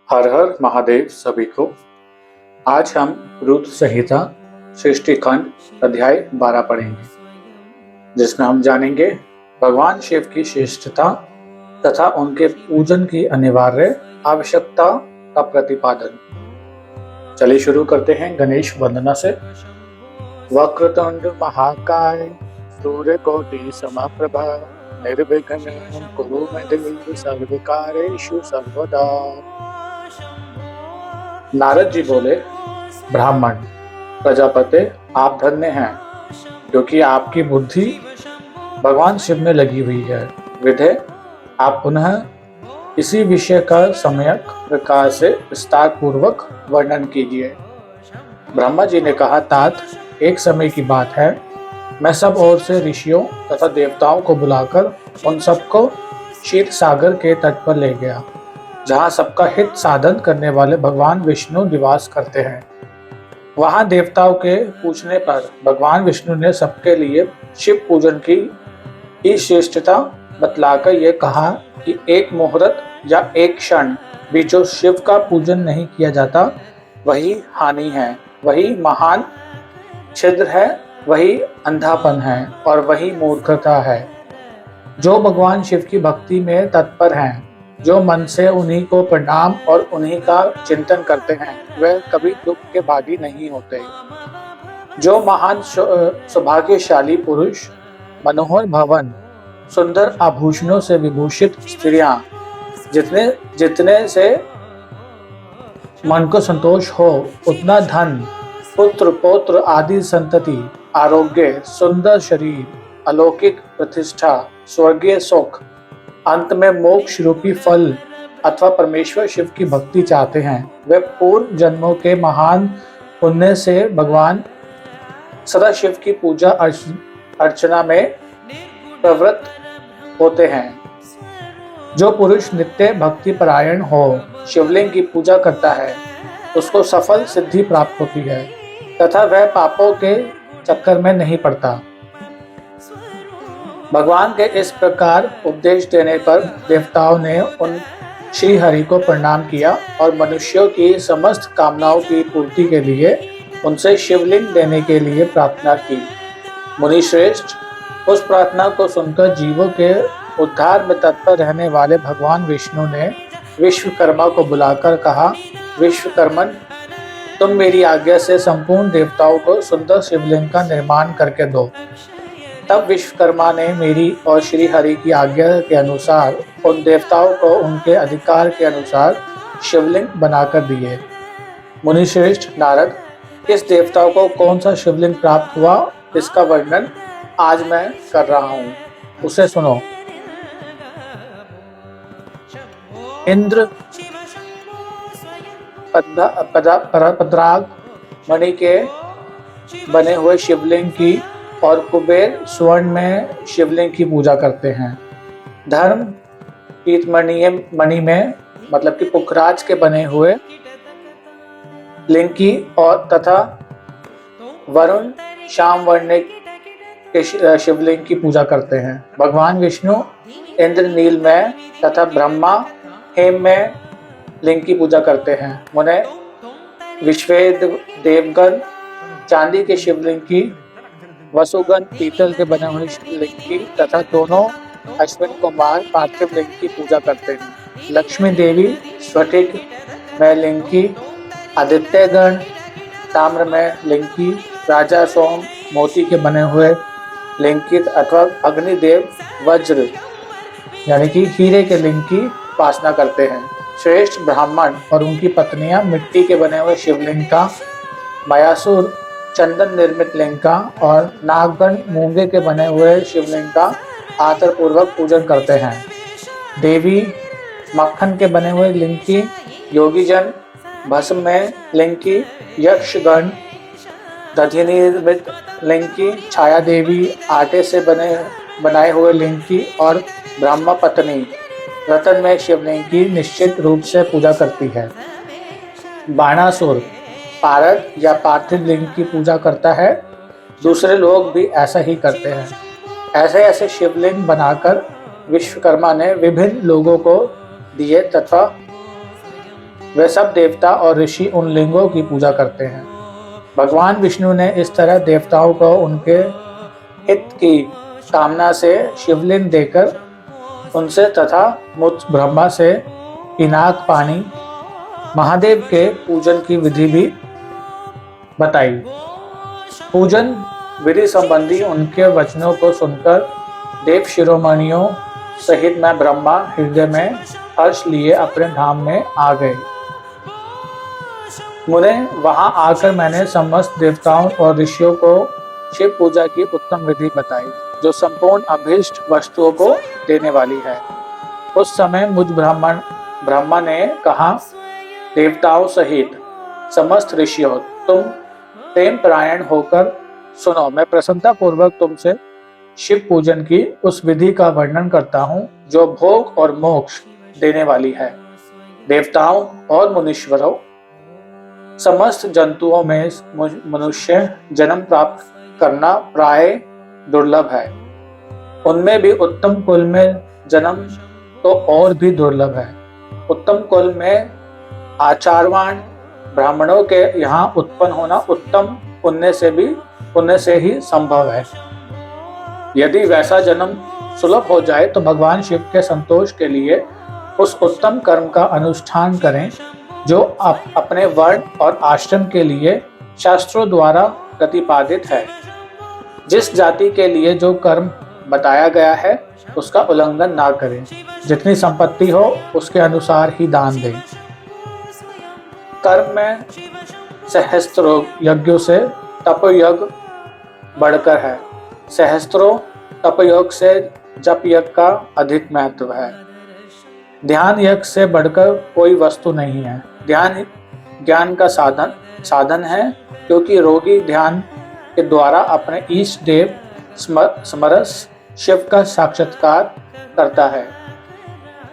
हर हर महादेव सभी को। आज हम रुद्र संहिता सृष्टि खंड अध्याय 12 पढ़ेंगे, जिसमें हम जानेंगे भगवान शिव की श्रेष्ठता तथा उनके पूजन की अनिवार्य आवश्यकता का प्रतिपादन। चलिए शुरू करते हैं गणेश वंदना से। वक्रतुंड महाकाय सूर्यकोटि समप्रभा निर्विघ्नं कुरु मे देव सर्वकार्येषु सर्वदा। नारद जी बोले, ब्राह्मण प्रजापति, आप धन्य हैं क्योंकि आपकी बुद्धि भगवान शिव में लगी हुई है। विधे आप पुनः इसी विषय का सम्यक प्रकार से विस्तार पूर्वक वर्णन कीजिए। ब्रह्मा जी ने कहा, तात, एक समय की बात है, मैं सब ओर से ऋषियों तथा देवताओं को बुलाकर उन सबको क्षीर सागर के तट पर ले गया, जहाँ सबका हित साधन करने वाले भगवान विष्णु निवास करते हैं। वहाँ देवताओं के पूछने पर भगवान विष्णु ने सबके लिए शिव पूजन की श्रेष्ठता बतलाकर यह कहा कि एक मुहूर्त या एक क्षण भी जो शिव का पूजन नहीं किया जाता वही हानि है, वही महान छिद्र है, वही अंधापन है और वही मूर्खता है। जो भगवान शिव की भक्ति में तत्पर हैं, जो मन से उन्हीं को प्रणाम और उन्हीं का चिंतन करते हैं, वे कभी दुख के भागी नहीं होते। जो महान सौभाग्यशाली पुरुष मनोहर भवन, सुंदर आभूषणों से विभूषित स्त्रियां, जितने से मन को संतोष हो उतना धन, पुत्र पौत्र आदि संतति, आरोग्य, सुंदर शरीर, अलौकिक प्रतिष्ठा, स्वर्गीय सुख, अंत में मोक्ष रूपी फल अथवा परमेश्वर शिव की भक्ति चाहते हैं, वे पूर्व जन्मों के महान पुण्य से भगवान सदा शिव की पूजा अर्चना में प्रवृत्त होते हैं। जो पुरुष नित्य भक्ति परायण हो, शिवलिंग की पूजा करता है, उसको सफल सिद्धि प्राप्त होती है तथा वह पापों के चक्कर में नहीं पड़ता। भगवान के इस प्रकार उपदेश देने पर देवताओं ने उन श्री हरि को प्रणाम किया और मनुष्यों की समस्त कामनाओं की पूर्ति के लिए उनसे शिवलिंग देने के लिए प्रार्थना की। मुनि श्रेष्ठ, उस प्रार्थना को सुनकर जीवों के उद्धार में तत्पर रहने वाले भगवान विष्णु ने विश्वकर्मा को बुलाकर कहा, विश्वकर्मन, तुम मेरी आज्ञा से संपूर्ण देवताओं को सुंदर शिवलिंग का निर्माण करके दो। तब विश्वकर्मा ने मेरी और श्री हरि की आज्ञा के अनुसार उन देवताओं को उनके अधिकार के अनुसार शिवलिंग बनाकर दिए। मुनिश्रेष्ठ नारद, इस देवताओं को कौन सा शिवलिंग प्राप्त हुआ, इसका वर्णन आज मैं कर रहा हूँ, उसे सुनो। इंद्र पद्राग मणि के बने हुए शिवलिंग की और कुबेर स्वर्ण में शिवलिंग की पूजा करते हैं। धर्म पीतमणि में मतलब कि पुखराज के बने हुए लिंग की और तथा वरुण श्याम वर्ण के शिवलिंग की पूजा करते हैं। भगवान विष्णु इंद्र नील में तथा ब्रह्मा हेम में लिंग की पूजा करते हैं। मुने विश्वेद देवगण चांदी के शिवलिंग की, वसुगण पीतल के बने हुए शिवलिंग की तथा दोनों अश्विन कुमार पार्थिव लिंग की पूजा करते हैं। लक्ष्मी देवी स्फटिक में लिंग की, आदित्यगण ताम्र में लिंग की, राजा सोम मोती के बने हुए लिंग की अथवा अग्निदेव वज्र यानी कि हीरे के लिंग की उपासना करते हैं। श्रेष्ठ ब्राह्मण और उनकी पत्नियां मिट्टी के बने हुए शिवलिंग का, मयासुर चंदन निर्मित लिंग का और नागगण मूंगे के बने हुए शिवलिंग का आदर पूर्वक पूजन करते हैं। देवी मक्खन के बने हुए लिंग की, योगीजन भस्म में लिंग की, यक्षगण दधि निर्मित लिंग की, छाया देवी आटे से बनाए हुए लिंग की और ब्रह्मा पत्नी रतन में शिवलिंग की निश्चित रूप से पूजा करती है। बाणासुर पारद या पार्थिव लिंग की पूजा करता है। दूसरे लोग भी ऐसा ही करते हैं। ऐसे ऐसे शिवलिंग बनाकर विश्वकर्मा ने विभिन्न लोगों को दिए तथा वे सब देवता और ऋषि उन लिंगों की पूजा करते हैं। भगवान विष्णु ने इस तरह देवताओं को उनके हित की कामना से शिवलिंग देकर उनसे तथा मुझ ब्रह्मा से पिनाक पानी महादेव के पूजन की विधि भी बताई। पूजन विधि संबंधी उनके वचनों को सुनकर देव शिरोमणियों सहित मैं ब्रह्मा हृदय में हर्ष लिए अपने धाम में आ गए। मुने वहां आकर मैंने समस्त देवताओं और ऋषियों को शिव पूजा की उत्तम विधि बताई, जो संपूर्ण अभीष्ट वस्तुओं को देने वाली है। उस समय मुझ ब्रह्मा ने कहा, देवताओं सहित समस्त ऋषियों, तुम प्रेम परायण होकर सुनो। मैं प्रसन्नता पूर्वक तुमसे शिव पूजन की उस विधि का वर्णन करता हूँ जो भोग और मोक्ष देने वाली है। देवताओं और मुनीश्वरों, समस्त जंतुओं में मनुष्य जन्म प्राप्त करना प्राय दुर्लभ है। उनमें भी उत्तम कुल में जन्म तो और भी दुर्लभ है। उत्तम कुल में आचारवान ब्राह्मणों के यहाँ उत्पन्न होना उत्तम पुण्य से ही संभव है। यदि वैसा जन्म सुलभ हो जाए तो भगवान शिव के संतोष के लिए उस उत्तम कर्म का अनुष्ठान करें जो अपने वर्ण और आश्रम के लिए शास्त्रों द्वारा प्रतिपादित है। जिस जाति के लिए जो कर्म बताया गया है उसका उल्लंघन ना करें। जितनी संपत्ति हो उसके अनुसार ही दान दें। कर्म में सहस्त्रों यज्ञों से तप यज्ञ बढ़कर है। सहस्त्रों तप योग से जप यज्ञ का अधिक महत्व है। ध्यान यज्ञ से बढ़कर कोई वस्तु नहीं है। ध्यान ज्ञान का साधन है, क्योंकि रोगी ध्यान के द्वारा अपने ईष्ट देव समरस शिव का साक्षात्कार करता है।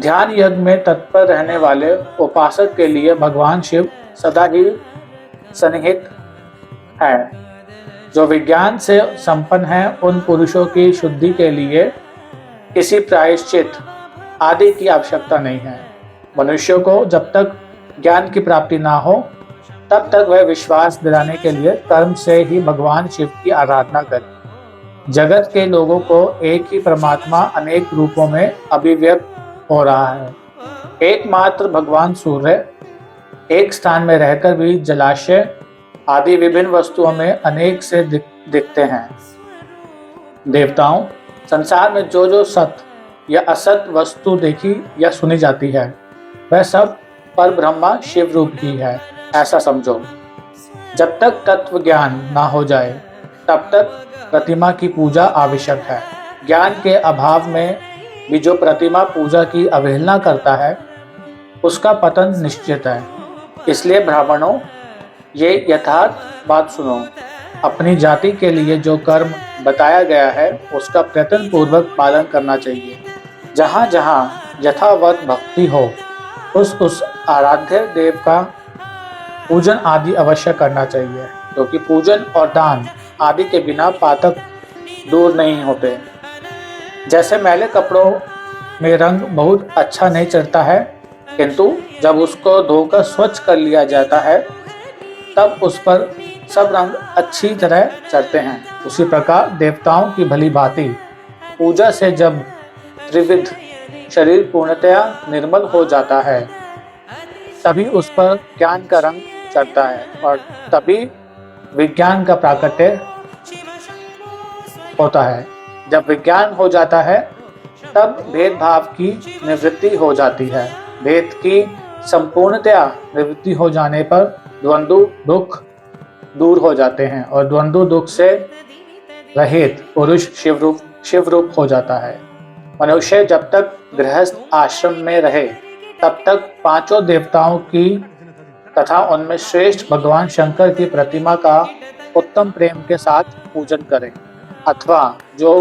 ध्यान यज्ञ में तत्पर रहने वाले उपासक के लिए भगवान शिव सदा ही सन्निहित है। जो विज्ञान से संपन्न है उन पुरुषों की शुद्धि के लिए किसी प्रायश्चित आदि की आवश्यकता नहीं है। मनुष्यों को जब तक ज्ञान की प्राप्ति ना हो तब तक वह विश्वास दिलाने के लिए कर्म से ही भगवान शिव की आराधना करे। जगत के लोगों को एक ही परमात्मा अनेक रूपों में अभिव्यक्त हो रहा है। एकमात्र भगवान सूर्य एक स्थान में रहकर भी जलाशय आदि विभिन्न वस्तुओं में अनेक से दिखते हैं। देवताओं, संसार में जो जो सत या असत वस्तु देखी या सुनी जाती है वह सब पर ब्रह्मा शिव रूप ही है, ऐसा समझो। जब तक तत्व ज्ञान ना हो जाए तब तक प्रतिमा की पूजा आवश्यक है। ज्ञान के अभाव में भी जो प्रतिमा पूजा की अवहेलना करता है उसका पतन निश्चित है। इसलिए ब्राह्मणों, ये यथार्थ बात सुनो। अपनी जाति के लिए जो कर्म बताया गया है उसका प्रयत्न पूर्वक पालन करना चाहिए। जहाँ जहाँ यथावत भक्ति हो उस आराध्य देव का पूजन आदि अवश्य करना चाहिए, क्योंकि पूजन और दान आदि के बिना पातक दूर नहीं होते। जैसे मैले कपड़ों में रंग बहुत अच्छा नहीं चढ़ता है, किंतु जब उसको धोकर स्वच्छ कर लिया जाता है तब उस पर सब रंग अच्छी तरह चढ़ते हैं। उसी प्रकार देवताओं की भली भांति पूजा से जब त्रिविध शरीर पूर्णतया निर्मल हो जाता है तभी उस पर ज्ञान का रंग चढ़ता है और तभी विज्ञान का प्राकट्य होता है। जब विज्ञान हो जाता है तब भेदभाव की निवृत्ति हो जाती है। भेद की संपूर्णतया निवृत्ति हो जाने पर द्वंद्व दुख दूर हो जाते हैं और द्वंद्व दुख से रहित पुरुष शिव रूप हो जाता है। मनुष्य जब तक गृहस्थ आश्रम में रहे तब तक पांचों देवताओं की तथा उनमें श्रेष्ठ भगवान शंकर की प्रतिमा का उत्तम प्रेम के साथ पूजन करें, अथवा जो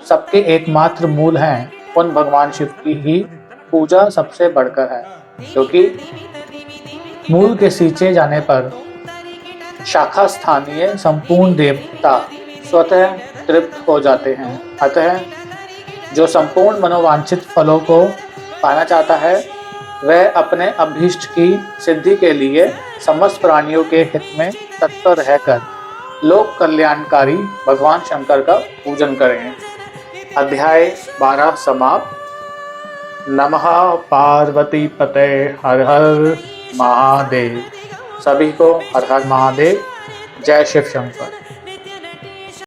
सबके एकमात्र मूल हैं उन भगवान शिव की ही पूजा सबसे बढ़कर है, क्योंकि मूल के सींचे जाने पर शाखा स्थानीय संपूर्ण देवता स्वतः तृप्त हो जाते हैं। अतः जो संपूर्ण मनोवांछित फलों को पाना चाहता है वह अपने अभीष्ट की सिद्धि के लिए समस्त प्राणियों के हित में तत्पर रहकर लोक कल्याणकारी भगवान शंकर का पूजन करें। अध्याय 12 समाप्त। नमः पार्वती पते हर हर महादेव। सभी को हर हर महादेव। जय शिव शंकर।